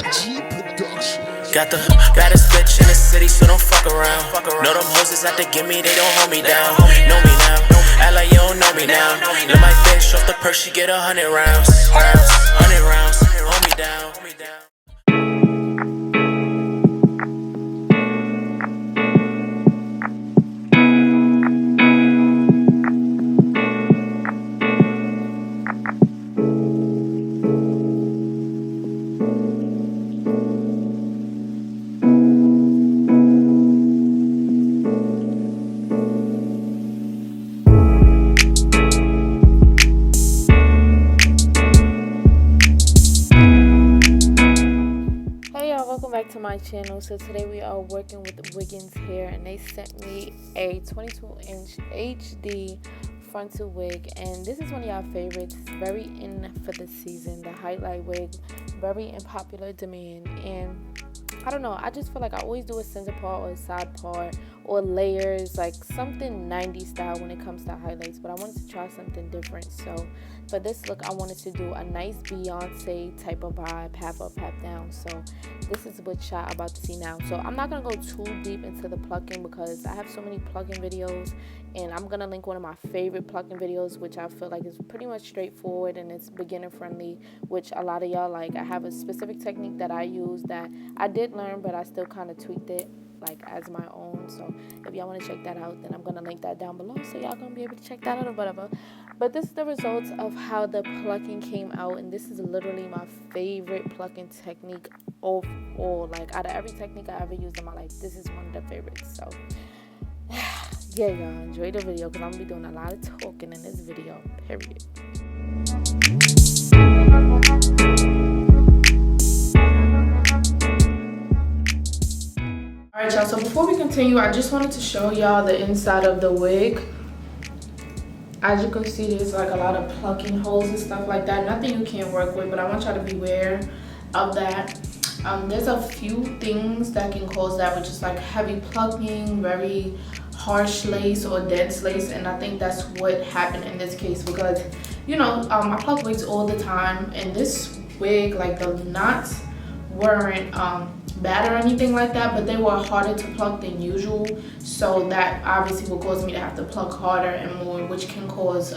Got the baddest bitch in the city, so don't fuck around. Know them hoes is out to get me, they don't hold me down. Know me now, act like you don't know me now. Let my bitch off the purse, she get 100 rounds. 100 rounds, hold me down. Welcome back to my channel. So today we are working with Wiggins hair, and they sent me a 22-inch HD frontal wig, and this is one of y'all favorites. Very in for the season, the highlight wig, very in popular demand. And I don't know, I just feel like I always do a center part or a side part or layers, like something 90s style when it comes to highlights, but I wanted to try something different. So for this look, I wanted to do a nice Beyonce type of vibe, half up, half down. So this is what shot I'm about to see now. So I'm not going to go too deep into the plucking because I have so many plucking videos, and I'm going to link one of my favorite plucking videos, which I feel like is pretty much straightforward and it's beginner friendly, which a lot of y'all like. I have a specific technique that I use that I did learn, but I still kind of tweaked it like as my own. So if y'all want to check that out, then I'm going to link that down below, so y'all going to be able to check that out or whatever. But this is the results of how the plucking came out, and this is literally my favorite plucking technique of all. Like, out of every technique I ever used in my life, this is one of the favorites. So yeah, y'all enjoy the video because I'm going to be doing a lot of talking in this video, period. Alright, y'all, so before we continue, I just wanted to show y'all the inside of the wig. As you can see, there's like a lot of plucking holes and stuff like that. Nothing you can't work with, but I want y'all to beware of that. There's a few things that can cause that, which is like heavy plucking, very harsh lace or dense lace, and I think that's what happened in this case because, you know, I pluck wigs all the time, and this wig, like the knots weren't bad or anything like that, but they were harder to pluck than usual, so that obviously will cause me to have to pluck harder and more, which can cause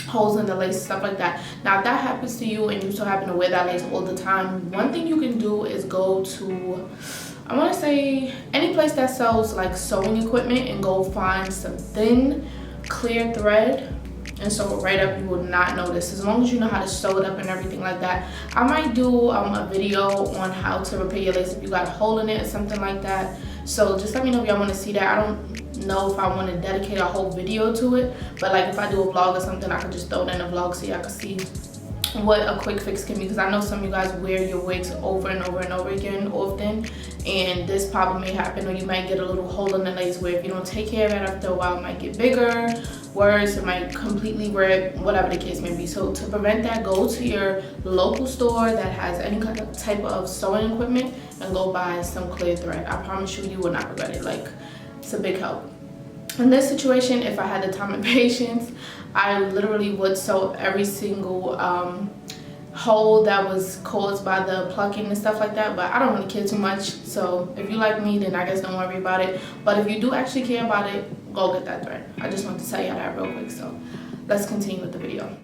holes in the lace, stuff like that. Now if that happens to you and you still happen to wear that lace all the time, one thing you can do is go to, I want to say, any place that sells like sewing equipment and go find some thin clear thread and sew it right up. You will not notice, as long as you know how to sew it up and everything like that. I might do a video on how to repair your lace if you got a hole in it or something like that. So just let me know if y'all want to see that. I don't know if I want to dedicate a whole video to it, but like if I do a vlog or something, I could just throw it in a vlog so y'all can see what a quick fix can be, because I know some of you guys wear your wigs over and over and over again often, and this problem may happen, or you might get a little hole in the lace where if you don't take care of it after a while, it might get bigger, worse, it might completely rip, whatever the case may be. So to prevent that, go to your local store that has any kind of type of sewing equipment and go buy some clear thread. I promise you, you will not regret it. Like, it's a big help. In this situation, if I had the time and patience, I literally would sew every single hole that was caused by the plucking and stuff like that, but I don't really care too much. So if you like me, then I guess don't worry about it. But if you do actually care about it, go get that thread. I just want to tell you that real quick. So let's continue with the video.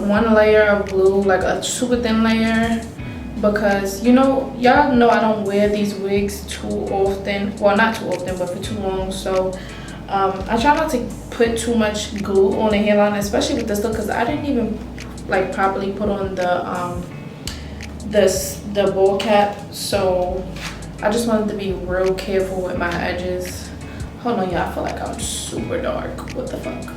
put one layer of glue, like a super thin layer, because you know, y'all know I don't wear these wigs too often. Well, not too often, but for too long. So I try not to put too much glue on the hairline, especially with this look, because I didn't even like properly put on the ball cap. So I just wanted to be real careful with my edges. Hold on, y'all, I feel like I'm super dark. What the fuck?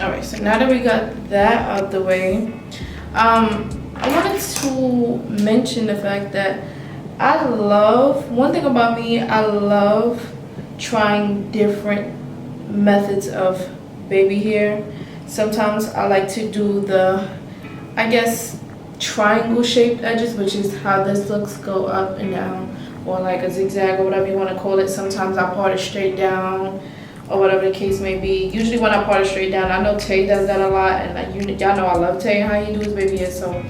All right, so now that we got that out of the way, I wanted to mention the fact that one thing about me, I love trying different methods of baby hair. Sometimes I like to do the, I guess, triangle shaped edges, which is how this looks, go up and down, or like a zigzag or whatever you want to call it. Sometimes I part it straight down, or whatever the case may be. Usually when I part it straight down, I know Tay does that a lot, and like y'all know I love Tay, how he do his baby hair, so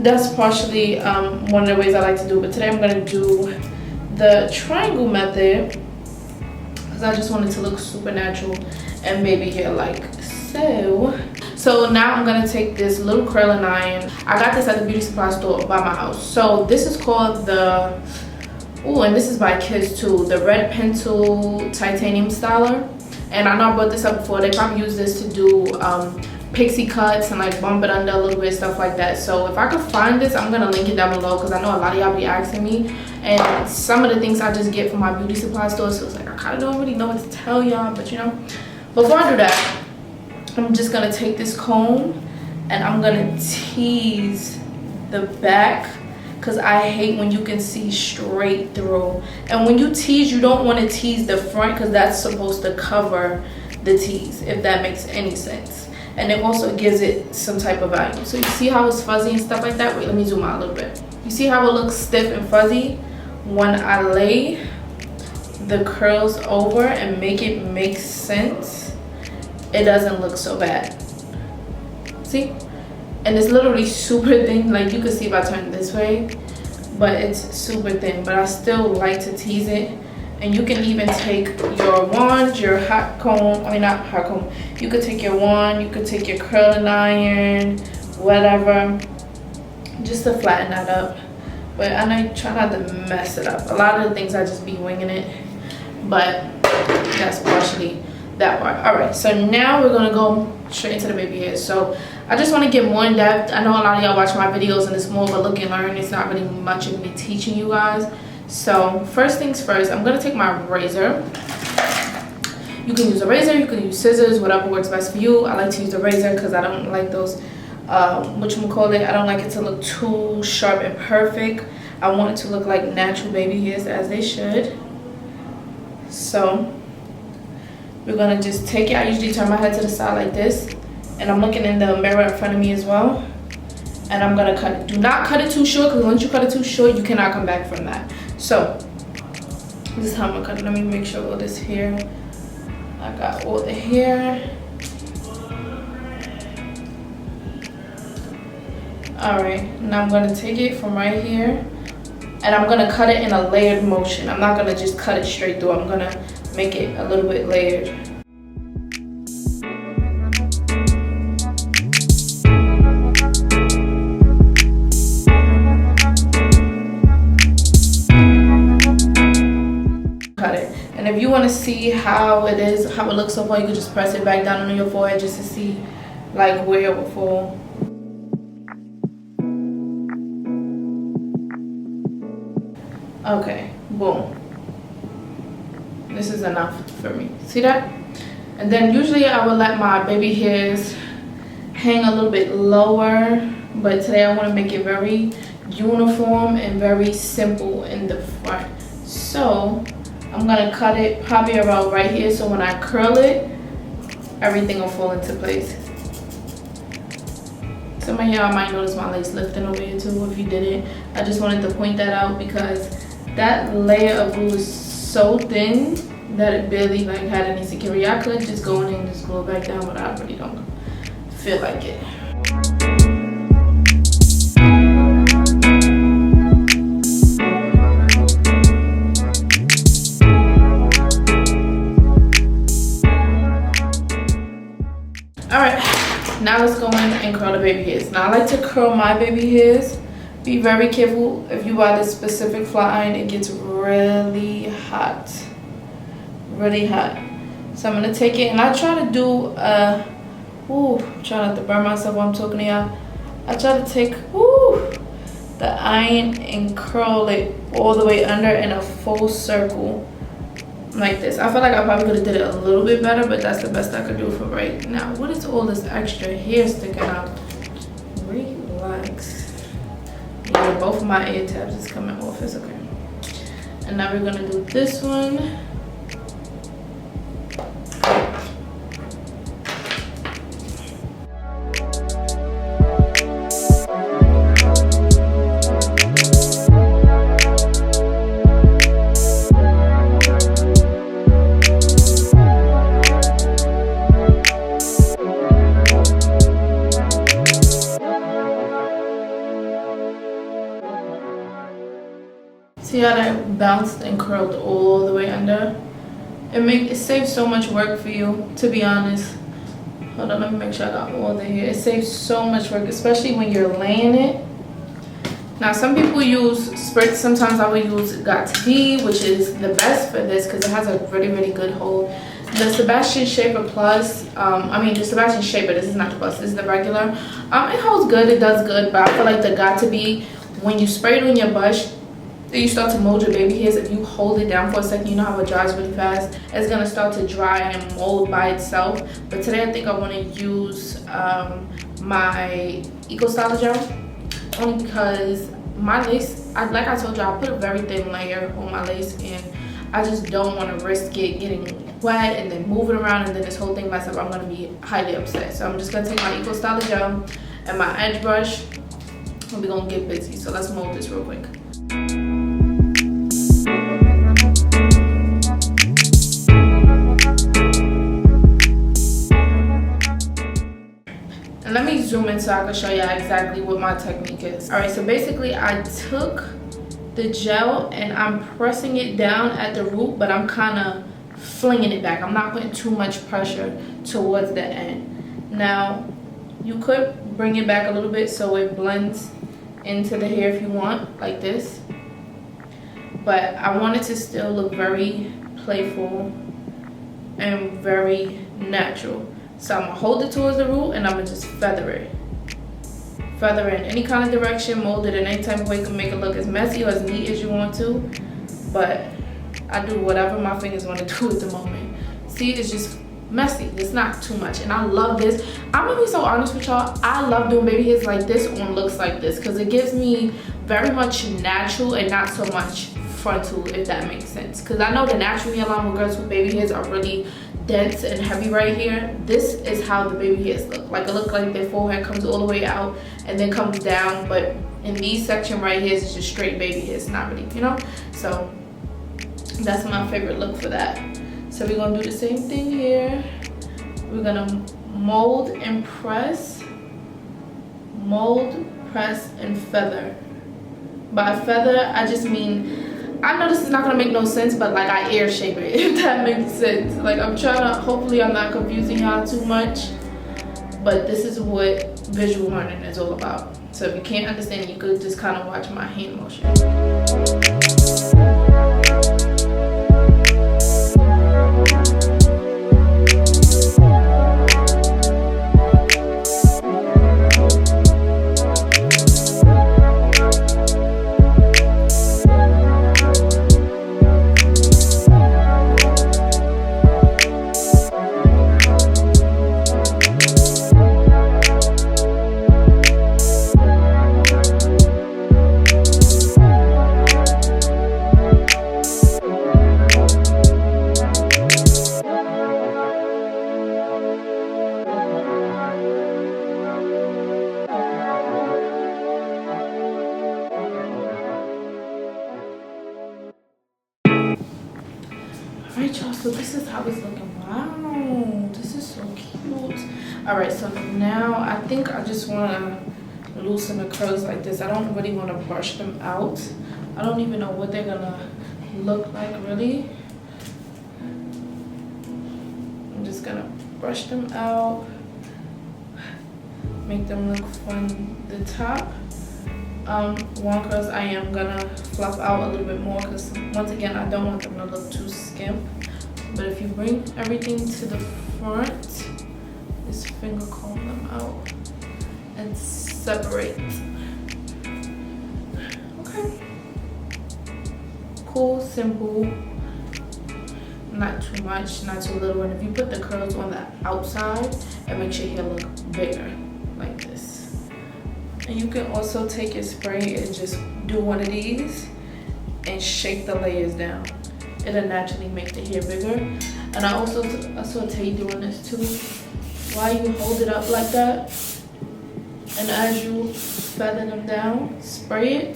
that's partially one of the ways I like to do it. But today I'm gonna do the triangle method because I just want it to look super natural and baby hair like so. So now I'm gonna take this little curling iron. I got this at the beauty supply store by my house. So this is called the, oh, and this is by Kids too, the Red Pencil Titanium Styler. And I know I brought this up before. They probably use this to do pixie cuts and like bump it under a little bit, stuff like that. So if I could find this, I'm gonna link it down below because I know a lot of y'all be asking me, and some of the things I just get from my beauty supply store, so it's like I kind of don't really know what to tell y'all. But you know, before I do that, I'm just gonna take this comb and I'm gonna tease the back, because I hate when you can see straight through. And when you tease, you don't want to tease the front because that's supposed to cover the tease, if that makes any sense. And it also gives it some type of value. So you see how it's fuzzy and stuff like that? Wait, let me zoom out a little bit. You see how it looks stiff and fuzzy? When I lay the curls over and make it make sense, it doesn't look so bad. See? And it's literally super thin. Like you can see if I turn it this way, but it's super thin. But I still like to tease it. And you can even take your wand, your hot comb, I mean not hot comb, you could take your wand, you could take your curling iron, whatever, just to flatten that up. But I know you try not to mess it up. A lot of the things I just be winging it, but that's partially that part. All right, so now we're gonna go straight into the baby hair. So I just want to get more in depth. I know a lot of y'all watch my videos and it's more of a look and learn. It's not really much of me teaching you guys. So first things first, I'm gonna take my razor. You can use a razor, you can use scissors, whatever works best for you. I like to use the razor because I don't like those, whatchamacallit, I don't like it to look too sharp and perfect. I want it to look like natural baby hairs, as they should. So we're gonna just take it. I usually turn my head to the side like this, and I'm looking in the mirror in front of me as well. And I'm gonna cut it. Do not cut it too short, because once you cut it too short, you cannot come back from that. So this is how I'm gonna cut it. Let me make sure all this hair, I got all the hair. All right, now I'm gonna take it from right here and I'm gonna cut it in a layered motion. I'm not gonna just cut it straight through. I'm gonna make it a little bit layered. And if you want to see how it is, how it looks so far, you can just press it back down on your forehead just to see like where it will fall. Okay, boom. This is enough for me. See that? And then usually I would let my baby hairs hang a little bit lower, but today I want to make it very uniform and very simple in the front. So I'm gonna cut it probably around right here, so when I curl it, everything will fall into place. Some of y'all might notice my lace lifting over here too. If you didn't, I just wanted to point that out because that layer of glue is so thin that it barely like had any security. I could just go in and just glue it back down, but I really don't feel like it. Now let's go in and curl the baby hairs. Now I like to curl my baby hairs. Be very careful if you buy this specific flat iron, it gets really hot. Really hot. So I'm gonna take it and I try to do try not to burn myself while I'm talking to y'all. I try to take the iron and curl it all the way under in a full circle like this. I feel like I probably could have did it a little bit better, but that's the best I could do for right now. What is all this extra hair sticking out? Relax. Yeah, both of my ear tabs is coming off. It's okay. And now we're gonna do this one. See how that bounced and curled all the way under? It saves so much work for you, to be honest. Hold on, let me make sure I got all the hair. It saves so much work, especially when you're laying it. Now, some people use spritz. Sometimes I would use Got2b, which is the best for this because it has a really, really good hold. The Sebastian Shaper Plus, the Sebastian Shaper, this is not the Plus, this is the regular. It holds good, it does good, but I feel like the Got2b, when you spray it on your brush, you start to mold your baby hairs. If you hold it down for a second, you know how it dries really fast, it's gonna start to dry and mold by itself. But today I think I want to use my Eco Styler gel, only because my lace, like I told you, I put a very thin layer on my lace and I just don't want to risk it getting wet and then move it around and then this whole thing mess up. I'm gonna be highly upset. So I'm just gonna take my Eco Styler gel and my edge brush and we're gonna get busy. So let's mold this real quick. Let me zoom in so I can show you exactly what my technique is. All right, so basically I took the gel and I'm pressing it down at the root, but I'm kind of flinging it back. I'm not putting too much pressure towards the end. Now, you could bring it back a little bit so it blends into the hair if you want, like this. But I want it to still look very playful and very natural. So I'm gonna hold it towards the root and I'm gonna just feather it. Feather it in any kind of direction, mold it in any type of way. You can make it look as messy or as neat as you want to. But I do whatever my fingers want to do at the moment. See, it's just messy. It's not too much. And I love this. I'm gonna be so honest with y'all. I love doing baby hairs like this on looks like this because it gives me very much natural and not so much frontal, if that makes sense. Because I know the natural hairline with girls with baby hairs are really dense and heavy right here. This is how the baby hairs look. Like it looks like their forehead comes all the way out and then comes down, but in these section right here is just straight baby hairs, not really, you know? So that's my favorite look for that. So we're gonna do the same thing here. We're gonna mold, press, and feather. By feather, I just mean, I know this is not gonna make no sense, but like I air shape it, if that makes sense. Like I'm trying to, hopefully I'm not confusing y'all too much, but this is what visual learning is all about. So if you can't understand, you could just kind of watch my hand motion. Alright y'all, so this is how it's looking. Wow, this is so cute. Alright, so now I think I just want to loosen the curls like this. I don't really want to brush them out. I don't even know what they're gonna look like really. I'm just gonna brush them out. make them look from the top. One curls I am gonna fluff out a little bit more because once again I don't want them to look too skimp. But if you bring everything to the front, just finger comb them out and separate. Okay. Cool, simple, not too much, not too little. And if you put the curls on the outside, it makes your hair look bigger, like this. And you can also take your spray and just do one of these and shake the layers down. It'll naturally make the hair bigger. And I saw Tay doing this too. While you hold it up like that, and as you feather them down, spray it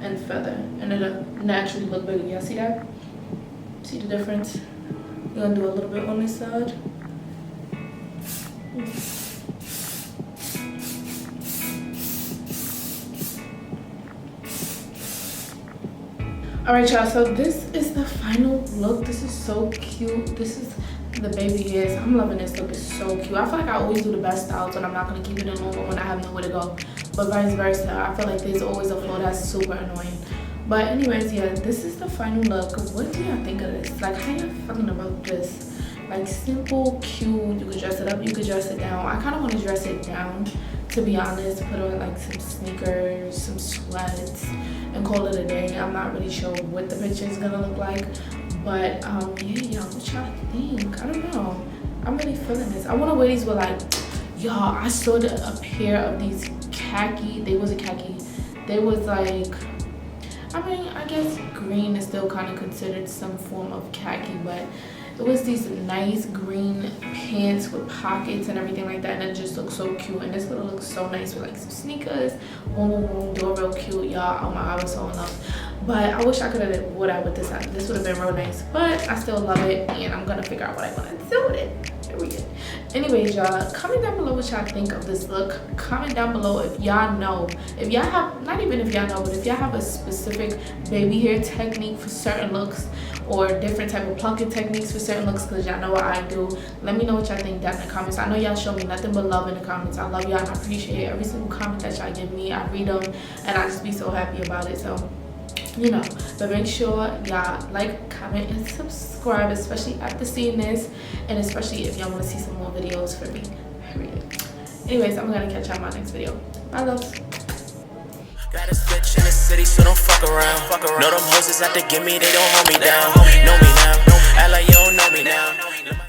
and feather, and it'll naturally look bigger. Y'all see that? See the difference? We're gonna do a little bit on this side. Alright y'all, so this is the final look. This is so cute. This is the baby hairs. I'm loving this look. It's so cute. I feel like I always do the best styles when I'm not going to keep it in long when I have nowhere to go. But vice versa, I feel like there's always a flaw that's super annoying. But anyways, yeah, this is the final look. What do y'all think of this? Like, how y'all feeling about this? Like, simple, cute. You could dress it up, you could dress it down. I kind of want to dress it down, to be honest. Put on like some sneakers, some sweats, and call it a day. I'm not really sure what the picture is gonna look like, but yeah, y'all, what y'all think? I don't know. I'm really feeling this. I want to wear these with like, y'all, I saw a pair of these khaki. They wasn't khaki. They was like, I mean, I guess green is still kind of considered some form of khaki, but it was these nice green pants with pockets and everything like that, and it just looks so cute. And this would look so nice with like some sneakers. Boom, boom, boom, do it real cute, y'all. Oh my god, I was so in love. But I wish I could have wore that with this. This would have been real nice, but I still love it, and I'm gonna figure out what I want to do with it. Period. Anyways, y'all, comment down below what y'all think of this look. Comment down below if y'all know, if y'all have, not even if y'all know, but if y'all have a specific baby hair technique for certain looks, or different type of plucking techniques for certain looks, because y'all know what I do. Let me know what y'all think down in the comments. I know y'all show me nothing but love in the comments. I love y'all and I appreciate every single comment that y'all give me. I read them and I just be so happy about it. So, you know, but make sure y'all like, comment, and subscribe, especially after seeing this, and especially if y'all want to see some more videos for me. Period. Anyways, I'm gonna catch y'all in my next video. Bye, loves. Got a bitch in the city, so don't fuck around. Know them hoes is out to get me, they don't hold me down. Know me now, act like you don't know me now.